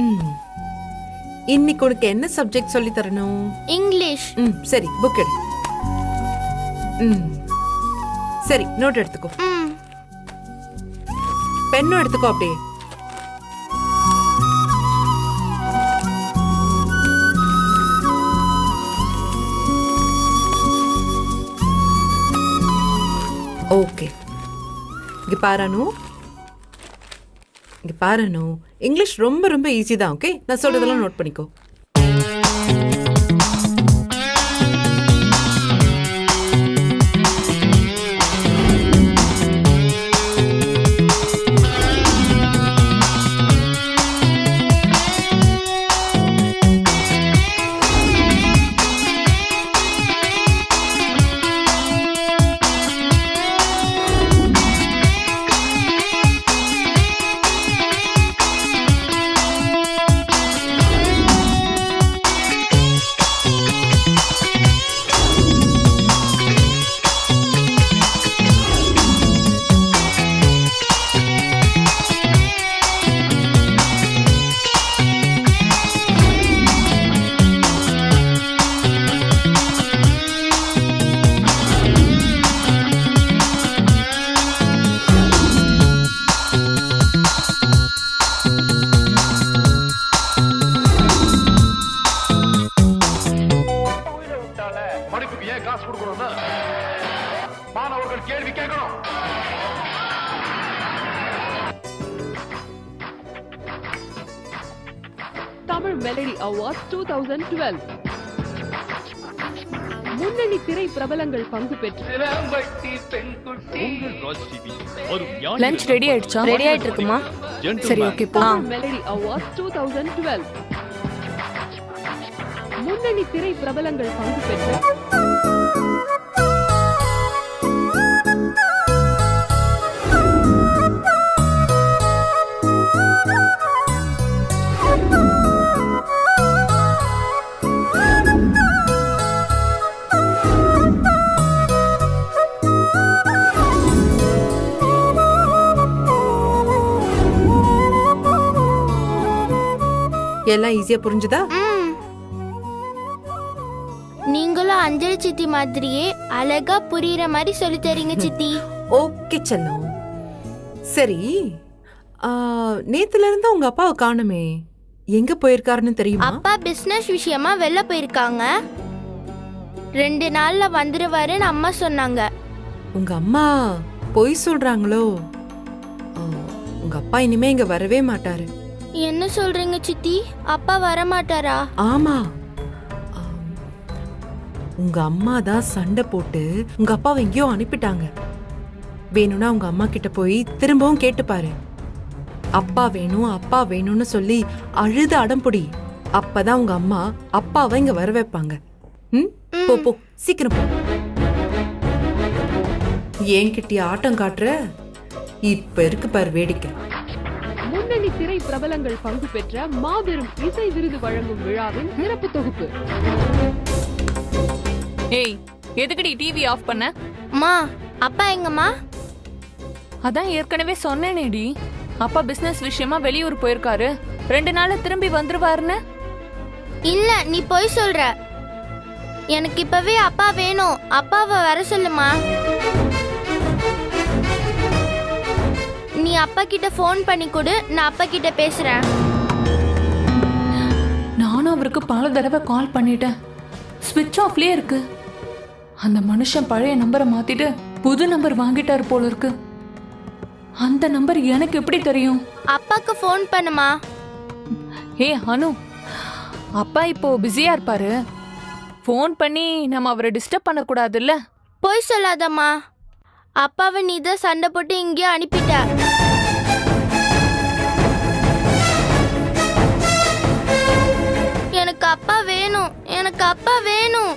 ம். இன்னைக்கு உனக்கு என்ன சப்ஜெக்ட் சொல்லி தரணும்? இங்கிலீஷ். சரி, புக் எடு. சரி, நோட் எடுத்துக்கோ. பென்னும் எடுத்துக்கோ. அப்படியே ஓகே. இங்க பாரு, இங்கிலீஷ் ரொம்ப ரொம்ப ஈஸி தான். ஓகே, நான் சொல்றதெல்லாம் நோட் பண்ணிக்கோ. கேள்வி கேட்கணும். தமிழ் மெலடி அவார்ட்ஸ் 2012 முன்னணி திரை பிரபலங்கள் பங்கு பெற்று லஞ்ச் ரெடி ஆயிடுச்சா? ரெடி ஆயிட்டு இருக்குமா? சரி, ஓகே, போ. மெலடி அவார்ட்ஸ் 2012 முன்னணி திரை பிரபலங்கள் பங்கு பெற்று எல்லாம் ஈஸியா புரிஞ்சுதா? நீங்களும் அஞ்சலி சித்தி மாதிரியே அழகா புரியுற மாதிரி சொல்லி தரீங்க சித்தி. ஓகே செல்லம். சரி, நேத்துல இருந்து உங்க அப்பாவை காணுமே, எங்க போயிருக்காருன்னு தெரியுமா? அப்பா பிசினஸ் விஷயமா வெளில போயிருக்காங்க. 2 நாள்ல வந்துருவாருன்னு அம்மா சொன்னாங்க. உங்க அம்மா பொய் சொல்றாங்களோ? உங்க அப்பா இனிமே இங்க வரவே மாட்டாரு. என்ன சொல்றீங்க சித்தி? அப்பா வர மாட்டாரா? ஆமா, உங்க அம்மா தான் சண்டை போட்டு உங்க அப்பாவை எங்கேயோ அனுப்பிட்டாங்க. வேணும்னா உங்க அம்மா கிட்ட போய் திரும்பவும் கேட்டுப்பாரு. அப்பா வேணும், அப்பா வேணும்னு சொல்லி அழுது அடம்புடி. அப்பதான் உங்க அம்மா அப்பாவை இங்க வர வைப்பாங்க. போ போ, சீக்கிரம் போ. என்கிட்ட ஆட்டம் காட்டுற? இப்ப இருக்கு பாரு வேடிக்கை. முன்னணி திரை பிரபலங்கள் பங்கு பெற்ற மாபெரும் இசை விருது வழங்கும் விழாவின் சிறப்பு தொகுப்பு. ஏய், எதுக்குடி டிவி ஆஃப் பண்ண? அம்மா, அப்பா எங்கம்மா? அதான் ஏற்கனவே சொன்னேனேடி, அப்பா பிசினஸ் விஷயமா வெளியூர் போயிருக்காரு, 2 நாள்ல திரும்பி வந்துருவாருன்னு. இல்ல, நீ போய் சொல்ற. எனக்கு இப்பவே அப்பா வேணும். அப்பாவை வர சொல்லுமா. நீ அப்பா கிட்ட ஃபோன் பண்ணி கொடு, நான் அப்பா கிட்ட பேசுறேன். நானும் அவருக்கு பல தடவை கால் பண்ணிட்டேன், ஸ்விட்ச் ஆஃப்லயே இருக்கு. அந்த மனுஷன் பழைய நம்பரை மாத்திட்டு புது நம்பர் வாங்கிட்டாரு போல இருக்கு. அந்த நம்பர் எனக்கு எப்படி தெரியும்? அப்பாக்கு ஃபோன் பண்ணுமா. ஏய் அனு, அப்பா இப்போ பிஸியா இருப்பாரு, ஃபோன் பண்ணி நம்ம அவரை டிஸ்டர்ப் பண்ணக்கூடாதுல்ல. போய் சொல்லாதம்மா. அப்பாவை நீ தான் சண்டை போட்டு இங்கேயோ அனுப்பிட்ட. எனக்கு அப்பா வேணும், எனக்கு அப்பா வேணும்.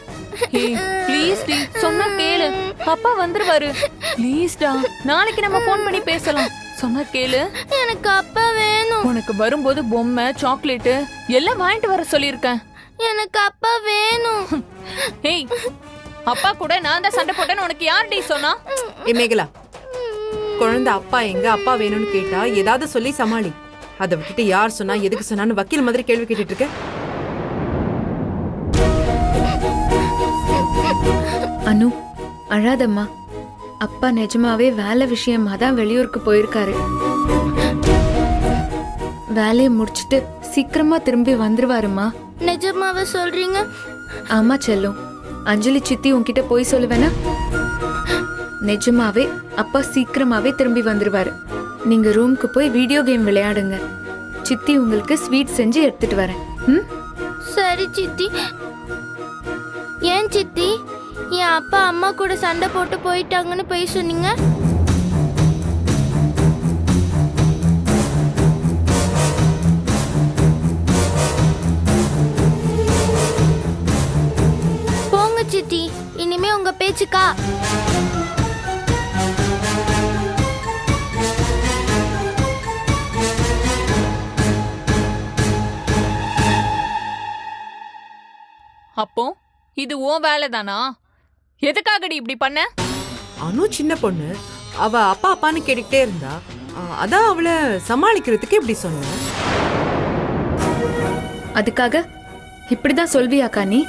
ப்ளீஸ் டி, சொன்னா கேளு. அப்பா வந்துருவாரு, ப்ளீஸ் டா. நாளைக்கு நம்ம ஃபோன் பண்ணி பேசலாம், சொன்னா கேளு. எனக்கு அப்பா வேணும். உனக்கு வரும்போது பொம்மை, சாக்லேட் எல்லாம் வாங்கிட்டு வர சொல்லியிருக்கேன். எனக்கு அப்பா வேணும். ஏய், அப்பா கூட நான் தான் சண்டை போட்டேன்னு உனக்கு யார் டி சொன்னா? மேகலா, குழந்தை அப்பா எங்க, அப்பா வேணும்னு கேட்டா ஏதாவது சொல்லி சமாளி. அதை விட்டுட்டு யார் சொன்னா எதுக்கு சொன்னான்னு வக்கீல் மாதிரி கேள்வி கேட்டுட்டு இருக்க. அனு, அழாதம்மா. அப்பா நிஜமாவே வேலை விஷயமா தான் வெளியூருக்கு போயிருக்காரு. வேலையை முடிச்சிட்டு சீக்கிரமா திரும்பி வந்துருவாருமா. நிஜமாவே சொல்றீங்க? ஆமா செல்லும். அஞ்சலி சித்தி உன்கிட்ட போய் சொல்லுவேனா? நிஜமாவே அப்பா சீக்கிரமாவே திரும்பி வந்துருவாரு. நீங்க ரூம்க்கு போய் வீடியோ கேம் விளையாடுங்க. சித்தி உங்களுக்கு ஸ்வீட் செஞ்சு எடுத்துட்டு வரேன். ம்? சரி சித்தி. ஏன் சித்தி என் அப்பா அம்மா கூட சண்டை போட்டு போயிட்டாங்கன்னு போய் சொன்னீங்க? போங்க சித்தி, இனிமே உங்க பேச்சுக்கா. அப்போ இது உன் வேலை தானா? எதுக்காகடி இப்படி பண்ண? அனு சின்ன பொண்ணு, அவ அப்பா அப்பான்னு கேட்டுக்கிட்டே இருந்தா. அதான் அவளை சமாளிக்கிறதுக்கு இப்படி சொன்னேன். அதுக்காக இப்படிதான் சொல்வியாக்கா நீ?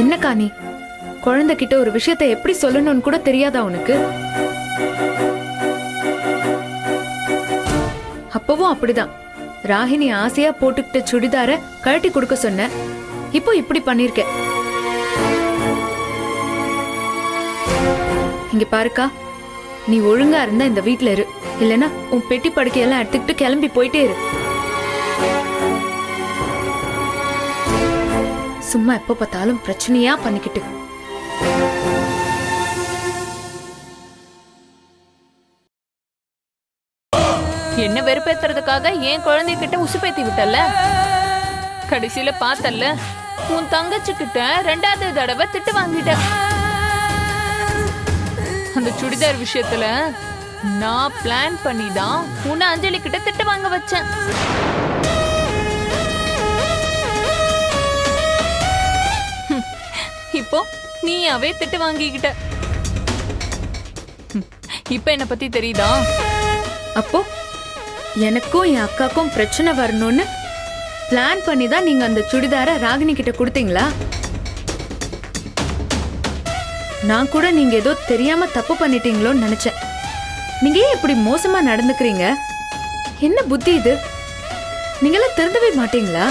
என்னக்கா நீ? குழந்தைகிட்ட ஒரு விஷயத்தை எப்படி சொல்லணும்னு கூட தெரியாதா உனக்கு? அப்பவும் அப்படிதான். ராகினி ஆசையா போட்டுக்கிட்ட சுடிதார கழட்டி கொடுக்க சொன்ன. இப்போ இப்படி பண்ணிருக்க. இங்க பாருக்கா, நீ ஒழுங்கா இருந்தா இந்த வீட்ல இரு. இல்லனா உன் பெட்டி படுக்கையெல்லாம் எடுத்துக்கிட்டு கிளம்பி போயிட்டே இரு. சும்மா எப்ப பார்த்தாலும் பிரச்சனையா பண்ணிக்கிட்டு. என்ன வெறுப்பேத்துறதுக்காக என் குழந்தைகிட்ட உசுப்பேத்தி விட்டல. கடைசியில பார்த்தல்ல, உன் தங்கச்சி கிட்ட 2வது தடவை திட்டு வாங்கிட்ட. அந்த சுடிதார் விஷயத்துல நான் பிளான் பண்ணி தான் உன்னை அஞ்சலி கிட்ட திட்டு வாங்க வச்சேன். இப்போ நீயாவே திட்டு வாங்கிக்கிட்ட. இப்ப என்ன பத்தி தெரியுதா? அப்போ எனக்கும் என் அக்காக்கும் பிரச்சனை வரணும்னு பிளான் பண்ணி தான் நீங்க அந்த சுடிதார ராகினி கிட்ட கொடுத்தீங்களா? நான் கூட நீங்க ஏதோ தெரியாம தப்பு பண்ணிட்டீங்களோன்னு நினைச்சேன். நீங்க ஏன் இப்படி மோசமா நடந்துக்கிறீங்க? என்ன புத்தி இது? நீங்களாம் திருந்தவே மாட்டீங்களா?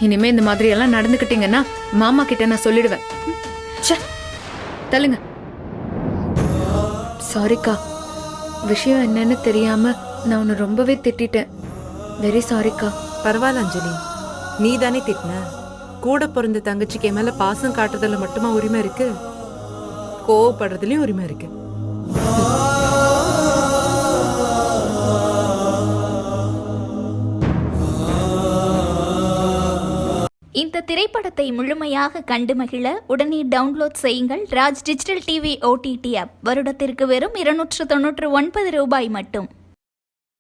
இனிமே இந்த மாதிரி எல்லாம் நடந்துக்கிட்டீங்கன்னா மாமா கிட்ட நான் சொல்லிடுவேன். ச்சே, தள்ளுங்க. சாரிக்கா, விஷயம் என்னன்னு தெரியாம நான் உன்னை ரொம்பவே திட்டிட்டேன். வெரி சாரிக்கா. பரவாயில்ல அஞ்சலி, நீ தானே திட்டின. கூட பிறந்த தங்கச்சிக்கு என் மேல பாசம் காட்டுறதுல மட்டுமா உரிமை இருக்கு? கோவப்படுறதுலயும் உரிமை இருக்கு. இந்த திரைப்படத்தை முழுமையாக கண்டு மகிழ உடனே டவுன்லோட் செய்யுங்கள் Raj digital TV OTT app. வருடத்திற்கு வெறும் 299 ரூபாய் மட்டும்.